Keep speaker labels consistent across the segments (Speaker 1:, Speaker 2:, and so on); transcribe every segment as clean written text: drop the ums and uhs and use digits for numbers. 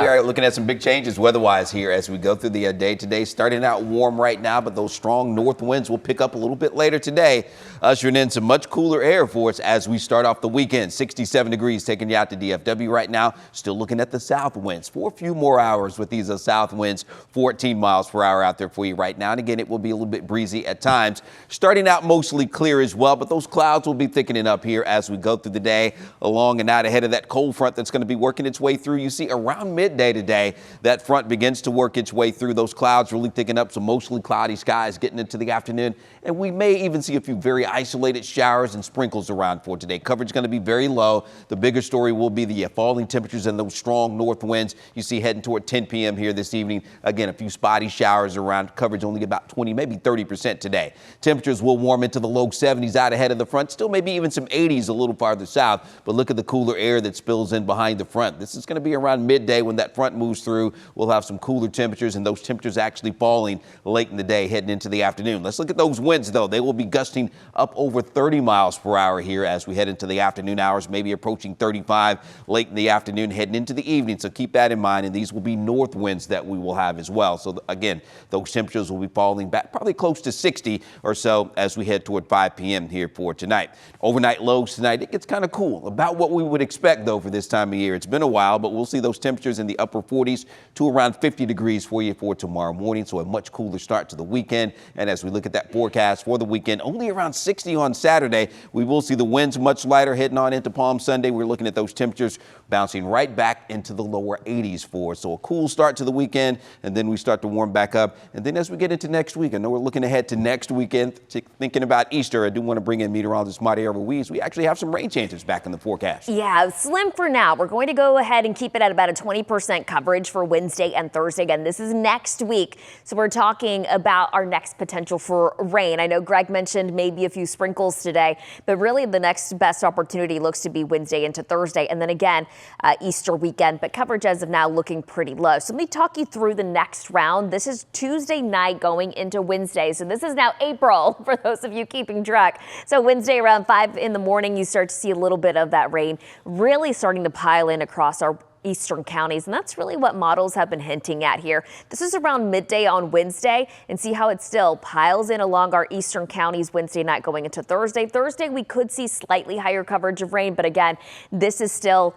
Speaker 1: are looking at some big changes weather-wise here as we go through the day today. Starting out warm right now, but those strong north winds will pick up a little bit later today, ushering in some much cooler air for us as we start off the weekend. 67 degrees taking you out to DFW right now. Still looking at the south winds for a few more hours with these south winds, 14 miles per hour out there for you right now. And again, it will be a little bit breezy at times. Starting out mostly clear as well, but those clouds will be thickening up here as we go through the day, along and out ahead of that cold front that's going to be working its way through. You see around midday today, that front begins to work its way through. Those clouds really thickening up, so mostly cloudy skies getting into the afternoon. And we may even see a few very isolated showers and sprinkles around for today. Coverage going to be very low. The bigger story will be the falling temperatures and those strong north winds you see heading toward 10 p.m. here this evening. Again, a few spotty showers around. Coverage only about 20, maybe 30% today. Temperatures will warm into the low 70s out ahead of the front. Still maybe even some 80s a little farther south. But look at the cooler air that spills in behind the front. This is going to be around midday when that front moves through. We'll have some cooler temperatures, and those temperatures actually falling late in the day heading into the afternoon. Let's look at those winds, though. They will be gusting up over 30 miles per hour here as we head into the afternoon hours, maybe approaching 35 late in the afternoon heading into the evening. So keep that in mind, and these will be north winds that we will have as well. So again, those temperatures will be falling back probably close to 60 or so as we head toward 5 p.m. here for tonight. Overnight lows tonight, it gets kind of cool, about what we would expect though for this time of year. It's been a while, but we'll see those temperatures in the upper 40s to around 50 degrees for you for tomorrow morning. So a much cooler start to the weekend. And as we look at that forecast for the weekend, only around 60 on Saturday. We will see the winds much lighter heading on into Palm Sunday. We're looking at those temperatures bouncing right back into the lower 80s for us. So a cool start to the weekend, and then we start to warm back up. And then as we get into next week, I know we're looking ahead to next weekend, thinking about Easter. I do want to bring in meteorologist Mariel Ruiz. We actually have some rain chances back in the forecast.
Speaker 2: Yeah, slim for now. We're going to go ahead and keep it at about a 20% coverage for Wednesday and Thursday. Again, this is next week. So we're talking about our next potential for rain. I know Greg mentioned maybe a few sprinkles today, but really the next best opportunity looks to be Wednesday into Thursday. And then again, Easter weekend, but coverage as of now looking pretty low. So let me talk you through the next round. This is Tuesday night going into Wednesday. So this is now April for those of you keeping track. So Wednesday around 5 in the morning, you start to see a little bit of that rain really starting to pile in across our eastern counties, and that's really what models have been hinting at here. This is around midday on Wednesday, and see how it still piles in along our eastern counties Wednesday night going into Thursday. Thursday, we could see slightly higher coverage of rain, but again, this is still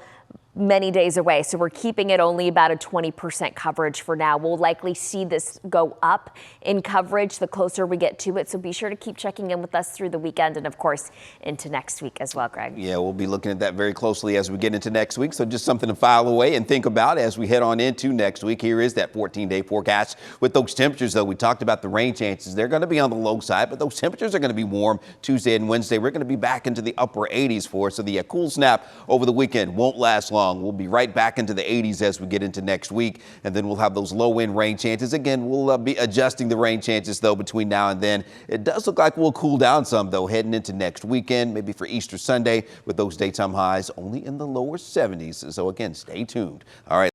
Speaker 2: many days away, so we're keeping it only about a 20% coverage for now. We'll likely see this go up in coverage the closer we get to it, so be sure to keep checking in with us through the weekend and of course into next week as well, Greg.
Speaker 1: Yeah, we'll be looking at that very closely as we get into next week, so just something to file away and think about as we head on into next week. Here is that 14-day forecast with those temperatures, though. We talked about the rain chances. They're going to be on the low side, but those temperatures are going to be warm Tuesday and Wednesday. We're going to be back into the upper 80s for us, so the cool snap over the weekend won't last long. We'll be right back into the 80s as we get into next week, and then we'll have those low-end rain chances. Again, we'll be adjusting the rain chances, though, between now and then. It does look like we'll cool down some, though, heading into next weekend, maybe for Easter Sunday, with those daytime highs only in the lower 70s. So, again, stay tuned. All right.